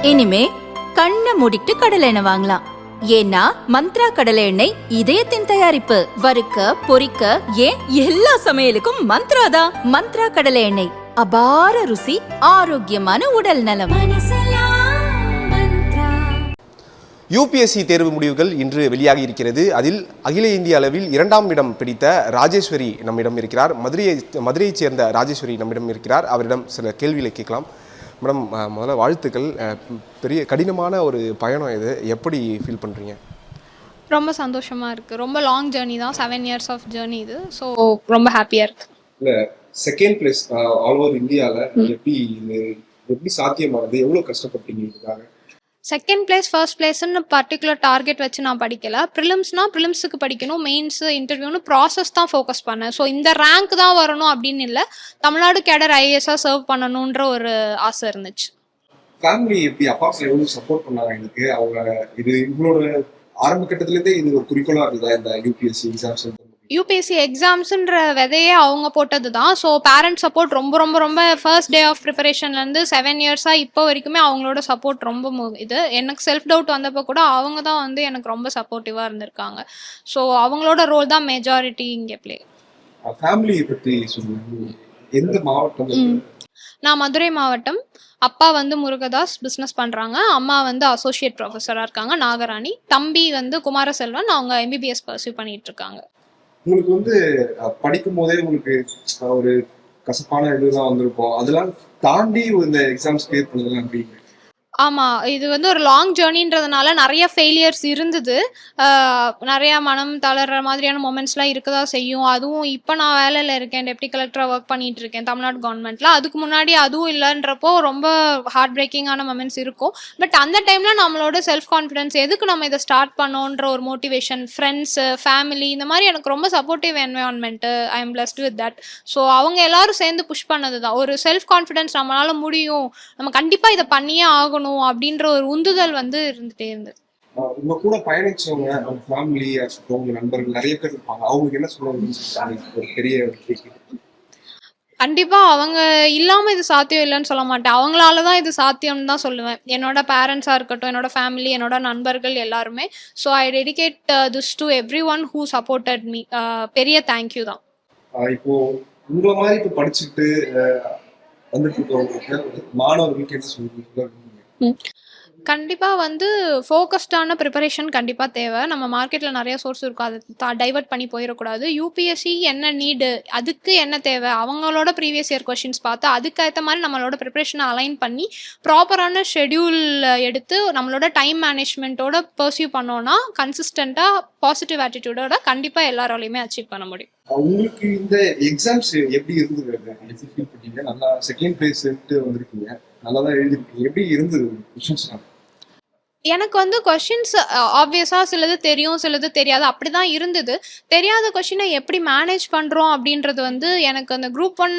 இனிமே கண்ணை மூடிட்டு கடலை எண்ணெய் வாங்கலாம். ஏன்னா மந்த்ரா கடலை எண்ணெய் இதயத்தின் தயாரிப்பு. வறுக்க பொரிக்க ஏன் எல்லா சமையலுக்கும் மந்த்ரா தான். மந்த்ரா கடலை எண்ணெய், அபார ருசி, ஆரோக்கியமான உடல் நலம். யூபிஎஸ்சி தேர்வு முடிவுகள் இன்று வெளியாகி இருக்கிறது. அதில் அகில இந்திய அளவில் 2ஆம் இடம் பிடித்த ராஜேஸ்வரி நம்மிடம் இருக்கிறார். மதுரையைச் சேர்ந்த ராஜேஸ்வரி நம்மிடம் இருக்கிறார். அவரிடம் சில கேள்விகளை கேட்கலாம். மேடம், முதல்ல வாழ்த்துக்கள். பெரிய கடினமான ஒரு பயணம் இது, எப்படி ஃபீல் பண்ணுறீங்க? ரொம்ப சந்தோஷமாக இருக்குது. ரொம்ப லாங் ஜேர்னி தான், 7 years ஆஃப் ஜேர்னி இது. ஸோ ரொம்ப ஹாப்பியாக இருக்குது. இல்லை, செகண்ட் பிளேஸ் ஆல் ஓவர் இந்தியாவில் எப்படி சாத்தியமானது? எவ்வளோ கஷ்டப்பட்டீங்க இதுக்காக? செகண்ட் பிளேஸ் ஃபர்ஸ்ட் பிளேஸ்ன்னு பர்டிகுலர் டார்கெட் வச்சு நான் படிக்கல. ப்ரிலிம்ஸுக்கு படிக்கணும், மெயின்ஸ் இன்டர்வியூன்னு ப்ராசஸ் தான் ஃபோக்கஸ் பண்ணேன். ஸோ இந்த ரேங்க் தான் வரணும் அப்படின்னு இல்லை, தமிழ்நாடு கேடர் ஐஏஎஸ்ஸாக சர்வ் பண்ணணுன்ற ஒரு ஆசை இருந்துச்சு. ஃபேமிலி எப்படி, அப்பா எவ்வளோ சப்போர்ட் பண்ணாங்க எனக்கு? அவங்க இது இவங்களோட ஆரம்ப கட்டத்துலேருந்தே இது ஒரு குறிக்கோளாக இருந்ததா இந்த யூபிஎஸ்சி எக்ஸாம்ஸ்? யூபிஎஸ்சி எக்ஸாம்ஸுன்ற விதையே அவங்க போட்டது தான். ஸோ பேரண்ட் சப்போர்ட் ரொம்ப ரொம்ப ரொம்ப ஃபர்ஸ்ட் டே ஆஃப் ப்ரிப்பரேஷன்லேருந்து 7 yearsஆ இப்போ வரைக்குமே அவங்களோட சப்போர்ட் ரொம்ப இது. எனக்கு செல்ஃப் டவுட் வந்தப்போ கூட அவங்க தான் வந்து எனக்கு ரொம்ப சப்போர்ட்டிவாக இருந்திருக்காங்க. ஸோ அவங்களோட ரோல் தான் மெஜாரிட்டி இங்கே ப்ளே. ஃபேமிலியை பற்றி சொல்லுங்க. எந்த மாவட்டம்? நான் மதுரை மாவட்டம். அப்பா வந்து முருகதாஸ் பிஸ்னஸ் பண்ணுறாங்க. அம்மா வந்து அசோசியேட் ப்ரொஃபஸராக இருக்காங்க, நாகராணி. தம்பி வந்து குமாரசெல்வன், அவங்க எம்பிபிஎஸ் பர்சியூ பண்ணிட்டு இருக்காங்க. உங்களுக்கு வந்து படிக்கும் போதே உங்களுக்கு ஒரு கசப்பான இதுதான் வந்திருக்கும். அதெல்லாம் தாண்டி இந்த எக்ஸாம்ஸ் கிளியர் பண்ணதெல்லாம் எப்படி? ஆமாம், இது வந்து ஒரு லாங் ஜேர்னின்றதுனால நிறைய ஃபெயிலியர்ஸ் இருந்தது. நிறையா மனம் தளர்ற மாதிரியான மொமெண்ட்ஸ்லாம் இருக்க தான் செய்யும். அதுவும் இப்போ நான் வேலையில் இருக்கேன், டெப்டி கலெக்டராக ஒர்க் பண்ணிட்டு இருக்கேன் தமிழ்நாடு கவர்மெண்ட்டில். அதுக்கு முன்னாடி அதுவும் இல்லைன்றப்போ ரொம்ப ஹார்ட் பிரேக்கிங்கான மொமெண்ட்ஸ் இருக்கும். பட் அந்த டைமில் நம்மளோட செல்ஃப் கான்ஃபிடன்ஸ், எதுக்கு நம்ம இதை ஸ்டார்ட் பண்ணோன்ற ஒரு மோட்டிவேஷன், ஃப்ரெண்ட்ஸு, ஃபேமிலி, இந்த மாதிரி எனக்கு ரொம்ப supportive environment. I am blessed with that. So அவங்க எல்லாரும் சேர்ந்து புஷ் பண்ணது தான். ஒரு செல்ஃப் கான்ஃபிடன்ஸ், நம்மளால முடியும், நம்ம கண்டிப்பாக இதை பண்ணியே ஆகணும் அப்படின்ற ஒரு உந்துதல் வந்து இருந்துட்டே இருந்தது. உங்க கூட பயணிச்சவங்க, அவங்க ஃபேமிலி, உங்க நண்பர்கள் நிறைய பேர் இருப்பாங்க. அவங்களுக்கு என்ன சொல்லுவாங்க? ஒரு பெரிய கண்டிப்பா அவங்க இல்லாம இது சாத்தியம் இல்லைன்னு சொல்ல மாட்டேன். அவங்களாலதான் இது சாத்தியம்னு தான் சொல்லுவேன். என்னோட பேரண்ட்ஸா இருக்கட்டும், என்னோட ஃபேமிலி, என்னோட நண்பர்கள் எல்லாருமே. So I dedicate this to every one who supported me. பெரிய தேங்க்யூ தான். இப்போ உங்களை மாதிரி இப்போ படிச்சுட்டு வந்துட்டு இருக்கவங்களுக்கு, மாணவர்களுக்கு என்ன சொல்லுவீங்க? கண்டிப்பாக வந்து ஃபோக்கஸ்டான ப்ரிப்பரேஷன் கண்டிப்பாக தேவை. நம்ம மார்க்கெட்டில் நிறைய சோர்ஸ் இருக்கும், அதை டைவர்ட் பண்ணி போயிடக்கூடாது. யூபிஎஸ்சி என்ன நீடு, அதுக்கு என்ன தேவை, அவங்களோட ப்ரீவியஸ் இயர் கொஷின்ஸ் பார்த்து அதுக்கேற்ற மாதிரி நம்மளோட ப்ரிப்பரேஷனை அலைன் பண்ணி ப்ராப்பரான ஷெடியூல் எடுத்து நம்மளோட டைம் மேனேஜ்மெண்ட்டோட பர்சியூ பண்ணோன்னா கன்சிஸ்டண்ட்டாக பாசிட்டிவ் ஆட்டிடியூடோட கண்டிப்பாக எல்லாராலையுமே அச்சீவ் பண்ண முடியும். உங்களுக்கு இந்த எக்ஸாம்ஸ் எப்படி இருந்தது? நல்லா செகண்ட் பிளேஸ் வந்திருக்கீங்க, நல்லா தான் எழுதிருக்கீங்க. எப்படி இருந்தது கொஷின்ஸ்? எனக்கு வந்து கொஷின்ஸ் ஆப்வியஸாக சிலது தெரியும், சிலது தெரியாது, அப்படி தான் இருந்தது. தெரியாத கொஷினை எப்படி மேனேஜ் பண்ணுறோம் அப்படின்றது வந்து எனக்கு அந்த குரூப் 1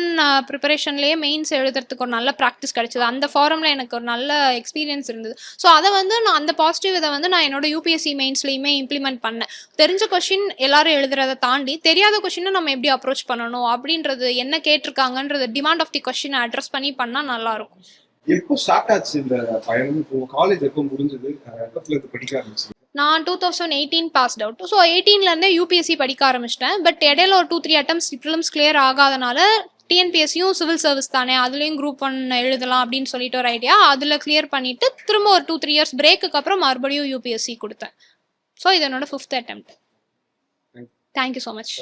ப்ரிப்பரேஷன்லேயே மெயின்ஸ் எழுதுறதுக்கு ஒரு நல்ல ப்ராக்டிஸ் கிடச்சிது. அந்த ஃபாரமில் எனக்கு ஒரு நல்ல எக்ஸ்பீரியன்ஸ் இருந்தது. ஸோ அதை வந்து நான் அந்த பாசிட்டிவ் இதை வந்து நான் என்னோட யூபிஎஸ்சி மெயின்ஸ்லையுமே இம்ப்ளிமெண்ட் பண்ணேன். தெரிஞ்ச கொஷின் எல்லாரும் எழுதுறதை தாண்டி தெரியாத கொஷினை நம்ம எப்படி அப்ரோச் பண்ணணும் அப்படின்றது, என்ன கேட்டிருக்காங்கன்றது, டிமாண்ட் ஆஃப் தி கொஷினை அட்ரஸ் பண்ணி பண்ணால் நல்லாயிருக்கும். எப்போ ஸ்டார்ட் ஆச்சு இந்த பயணம்? இப்போ காலேஜ் எப்போ முடிஞ்சது? எப்பத்துல இருந்து படிக்க ஆரம்பிச்சு? நான் 2018 பாஸ்ட் அவுட். ஸோ 18லேருந்தே யூபிஎஸ்சி படிக்க ஆரம்பிச்சிட்டேன். பட் இடையில ஒரு 2-3 அட்டம்ஸ் ப்ரிலிம்ஸ் கிளியர் ஆகாதனால டிஎன்பிஎஸ்சியும் சிவில் சர்வீஸ் தானே, அதுலேயும் குரூப் 1 எழுதலாம் அப்படின்னு சொல்லிட்டு ஒரு ஐடியா. அதில் கிளியர் பண்ணிட்டு திரும்ப ஒரு 2-3 years பிரேக்குக்கு அப்புறம் மறுபடியும் யூபிஎஸ்சி கொடுத்தேன். ஸோ இது என்னோட 5th attempt. Thank you so much.